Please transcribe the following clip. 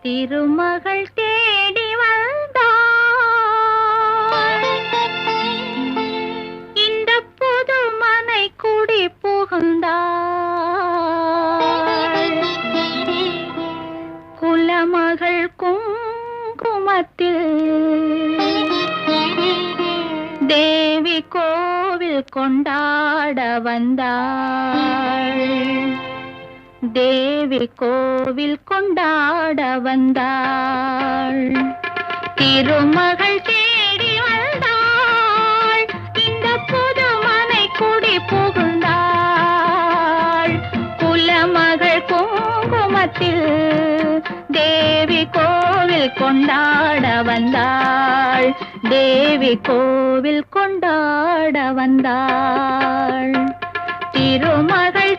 திருமகள் தேடி வந்தாள். இந்த புது மனை குடி புகுந்தாள். குலமகள் குங்குமத்தில் தேவி கோவில் கொண்டாட வந்தாள். தேவி கோவில் கொண்டாட வந்தாள். திருமகள் தேடி வந்தாள். இந்த புது மனை குடி புகுந்தாள். குலமகள் குங்குமத்தில் தேவி கோவில் கொண்டாட வந்தாள். தேவி கோவில் கொண்டாட வந்தாள். திருமகள்